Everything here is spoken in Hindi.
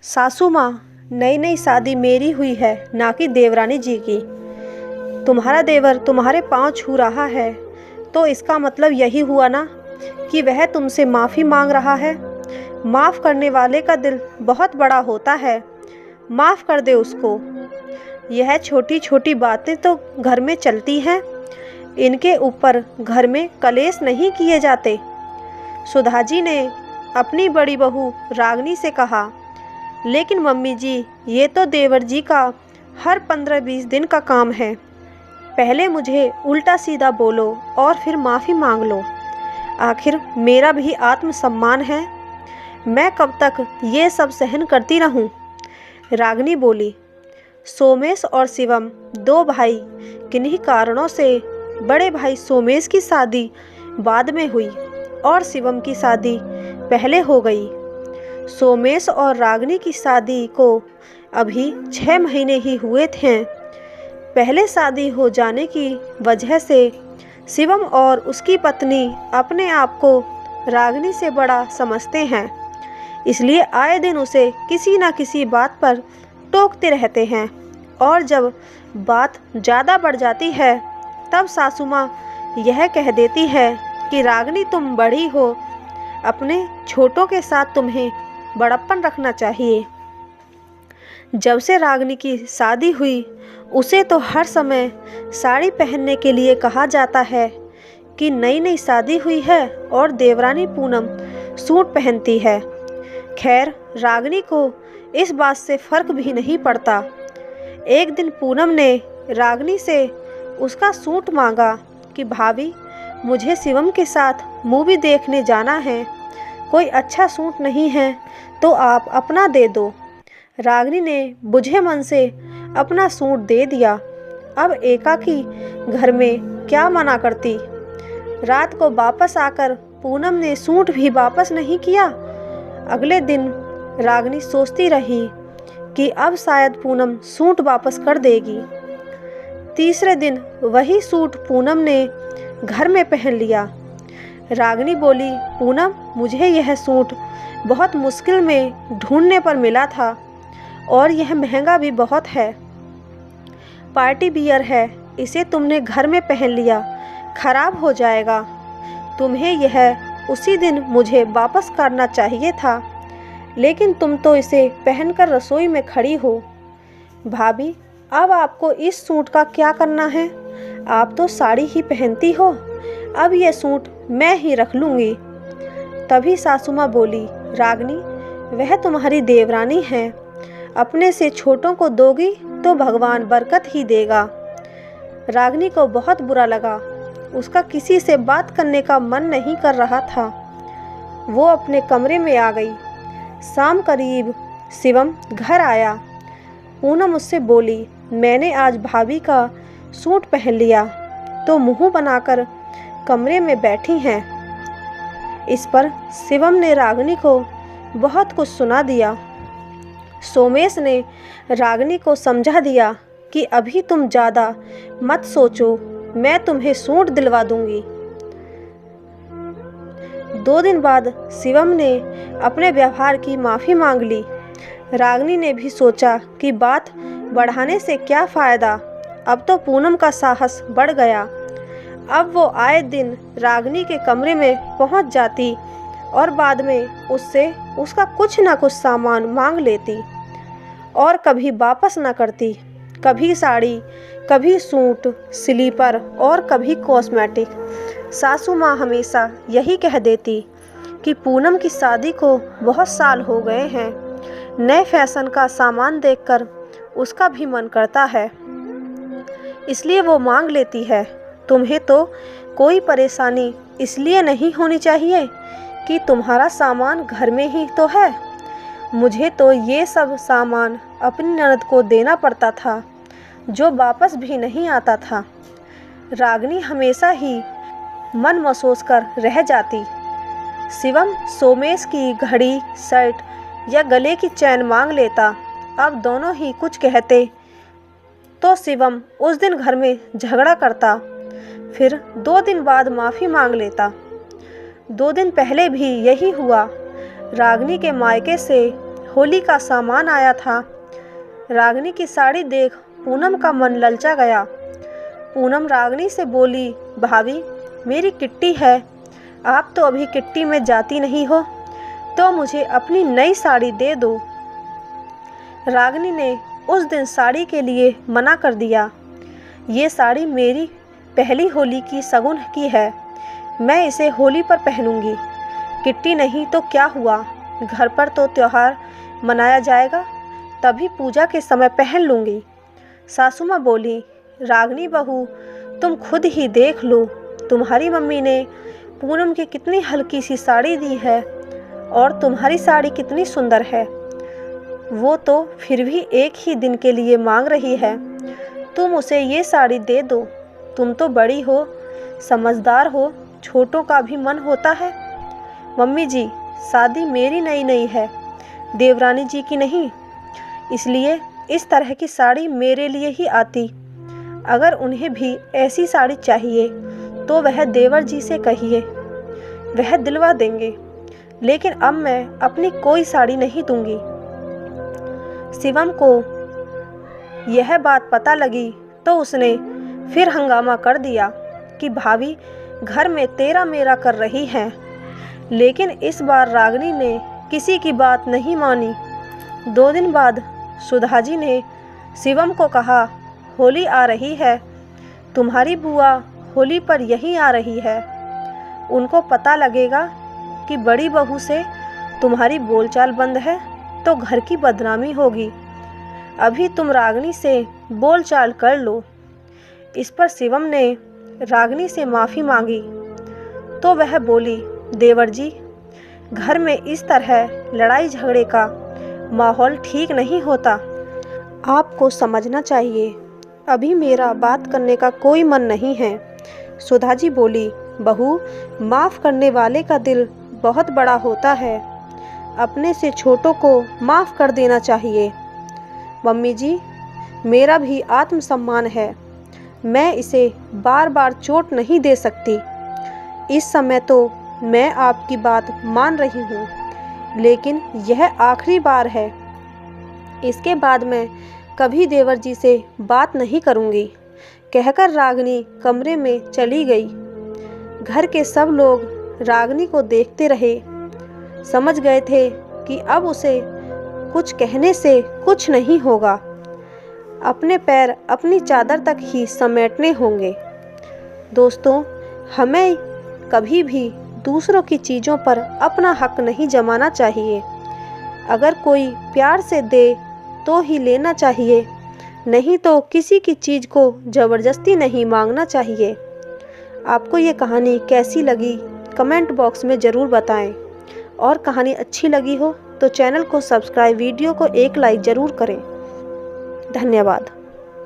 सासू माँ, नई नई शादी मेरी हुई है, ना कि देवरानी जी की। तुम्हारा देवर तुम्हारे पाँव छू रहा है तो इसका मतलब यही हुआ ना कि वह तुमसे माफ़ी मांग रहा है। माफ़ करने वाले का दिल बहुत बड़ा होता है, माफ़ कर दे उसको। यह छोटी छोटी बातें तो घर में चलती हैं, इनके ऊपर घर में कलेश नहीं किए जाते। सुधा जी ने अपनी बड़ी बहू रागनी से कहा, लेकिन मम्मी जी, ये तो देवर जी का हर 15-20 दिन का काम है। पहले मुझे उल्टा सीधा बोलो और फिर माफ़ी मांग लो। आखिर मेरा भी आत्मसम्मान है। मैं कब तक ये सब सहन करती रहूं? रागनी बोली। सोमेश और शिवम दो भाई किन्हीं कारणों से बड़े भाई सोमेश की शादी बाद में हुई और शिवम की शादी पहले हो गई। सोमेश और रागनी की शादी को अभी 6 महीने ही हुए थे। पहले शादी हो जाने की वजह से शिवम और उसकी पत्नी अपने आप को रागनी से बड़ा समझते हैं, इसलिए आए दिन उसे किसी न किसी बात पर टोकते रहते हैं। और जब बात ज़्यादा बढ़ जाती है तब सासू माँ यह कह देती है कि रागनी, तुम बड़ी हो, अपने छोटों के साथ तुम्हें बड़प्पन रखना चाहिए। जब से रागनी की शादी हुई उसे तो हर समय साड़ी पहनने के लिए कहा जाता है कि नई नई शादी हुई है और देवरानी पूनम सूट पहनती है। खैर, रागनी को इस बात से फ़र्क भी नहीं पड़ता। एक दिन पूनम ने रागनी से उसका सूट मांगा कि भाभी, मुझे शिवम के साथ मूवी देखने जाना है, कोई अच्छा सूट नहीं है तो आप अपना दे दो। रागनी ने बुझे मन से अपना सूट दे दिया। अब एकाकी घर में क्या मना करती। रात को वापस आकर पूनम ने सूट भी वापस नहीं किया। अगले दिन रागनी सोचती रही कि अब शायद पूनम सूट वापस कर देगी। तीसरे दिन वही सूट पूनम ने घर में पहन लिया। रागनी बोली, पूनम, मुझे यह सूट बहुत मुश्किल में ढूंढने पर मिला था और यह महंगा भी बहुत है। पार्टी वियर है, इसे तुमने घर में पहन लिया, खराब हो जाएगा। तुम्हें यह उसी दिन मुझे वापस करना चाहिए था, लेकिन तुम तो इसे पहनकर रसोई में खड़ी हो। भाभी, अब आपको इस सूट का क्या करना है? आप तो साड़ी ही पहनती हो, अब यह सूट मैं ही रख लूँगी। तभी सासू माँ बोली, रागनी, वह तुम्हारी देवरानी है, अपने से छोटों को दोगी तो भगवान बरकत ही देगा। रागनी को बहुत बुरा लगा, उसका किसी से बात करने का मन नहीं कर रहा था। वो अपने कमरे में आ गई। शाम करीब शिवम घर आया। पूनम उससे बोली, मैंने आज भाभी का सूट पहन लिया तो मुँह बनाकर कमरे में बैठी हैं। इस पर शिवम ने रागनी को बहुत कुछ सुना दिया। सोमेश ने रागनी को समझा दिया कि अभी तुम ज़्यादा मत सोचो, मैं तुम्हें सूट दिलवा दूंगी। 2 दिन बाद शिवम ने अपने व्यवहार की माफ़ी मांग ली। रागनी ने भी सोचा कि बात बढ़ाने से क्या फ़ायदा, अब तो पूनम का साहस बढ़ गया। अब वो आए दिन रागनी के कमरे में पहुंच जाती और बाद में उससे उसका कुछ ना कुछ सामान मांग लेती और कभी वापस ना करती। कभी साड़ी, कभी सूट, स्लीपर और कभी कॉस्मेटिक। सासू माँ हमेशा यही कह देती कि पूनम की शादी को बहुत साल हो गए हैं, नए फैशन का सामान देखकर उसका भी मन करता है, इसलिए वो मांग लेती है। तुम्हें तो कोई परेशानी इसलिए नहीं होनी चाहिए कि तुम्हारा सामान घर में ही तो है। मुझे तो ये सब सामान अपनी ननद को देना पड़ता था, जो वापस भी नहीं आता था। रागनी हमेशा ही मन महसूस कर रह जाती। शिवम सोमेश की घड़ी, शर्ट या गले की चैन मांग लेता। अब दोनों ही कुछ कहते तो शिवम उस दिन घर में झगड़ा करता, फिर 2 दिन बाद माफ़ी मांग लेता। 2 दिन पहले भी यही हुआ। रागनी के मायके से होली का सामान आया था। रागिनी की साड़ी देख पूनम का मन ललचा गया। पूनम रागिनी से बोली, भाभी मेरी किट्टी है, आप तो अभी किट्टी में जाती नहीं हो, तो मुझे अपनी नई साड़ी दे दो। रागिनी ने उस दिन साड़ी के लिए मना कर दिया। ये साड़ी मेरी पहली होली की शगुन की है, मैं इसे होली पर पहनूंगी। किट्टी नहीं तो क्या हुआ, घर पर तो त्योहार मनाया जाएगा, तभी पूजा के समय पहन लूँगी। सासू माँ बोली, रागिनी बहू तुम खुद ही देख लो, तुम्हारी मम्मी ने पूनम की कितनी हल्की सी साड़ी दी है और तुम्हारी साड़ी कितनी सुंदर है। वो तो फिर भी एक ही दिन के लिए मांग रही है, तुम उसे ये साड़ी दे दो। तुम तो बड़ी हो, समझदार हो, छोटों का भी मन होता है। मम्मी जी शादी मेरी नई है, देवरानी जी की नहीं, इसलिए इस तरह की साड़ी मेरे लिए ही आती। अगर उन्हें भी ऐसी साड़ी चाहिए तो वह देवर जी से कहिए, वह दिलवा देंगे, लेकिन अब मैं अपनी कोई साड़ी नहीं दूंगी। शिवम को यह बात पता लगी तो उसने फिर हंगामा कर दिया कि भाभी घर में तेरा मेरा कर रही हैं। लेकिन इस बार रागिनी ने किसी की बात नहीं मानी। 2 दिन बाद सुधा जी ने शिवम को कहा, होली आ रही है, तुम्हारी बुआ होली पर यहीं आ रही है। उनको पता लगेगा कि बड़ी बहू से तुम्हारी बोलचाल बंद है तो घर की बदनामी होगी। अभी तुम रागिनी से बोलचाल कर लो। इस पर शिवम ने रागिनी से माफ़ी मांगी तो वह बोली, देवर जी घर में इस तरह लड़ाई झगड़े का माहौल ठीक नहीं होता, आपको समझना चाहिए, अभी मेरा बात करने का कोई मन नहीं है। सुधा जी बोली, बहू माफ़ करने वाले का दिल बहुत बड़ा होता है, अपने से छोटों को माफ़ कर देना चाहिए। मम्मी जी मेरा भी आत्मसम्मान है, मैं इसे बार बार चोट नहीं दे सकती। इस समय तो मैं आपकी बात मान रही हूँ, लेकिन यह आखिरी बार है, इसके बाद मैं कभी देवर जी से बात नहीं करूँगी। कहकर रागिनी कमरे में चली गई। घर के सब लोग रागिनी को देखते रहे, समझ गए थे कि अब उसे कुछ कहने से कुछ नहीं होगा, अपने पैर अपनी चादर तक ही समेटने होंगे। दोस्तों, हमें कभी भी दूसरों की चीज़ों पर अपना हक नहीं जमाना चाहिए। अगर कोई प्यार से दे तो ही लेना चाहिए, नहीं तो किसी की चीज़ को ज़बरदस्ती नहीं मांगना चाहिए। आपको ये कहानी कैसी लगी कमेंट बॉक्स में ज़रूर बताएं, और कहानी अच्छी लगी हो तो चैनल को सब्सक्राइब, वीडियो को एक लाइक ज़रूर करें। धन्यवाद।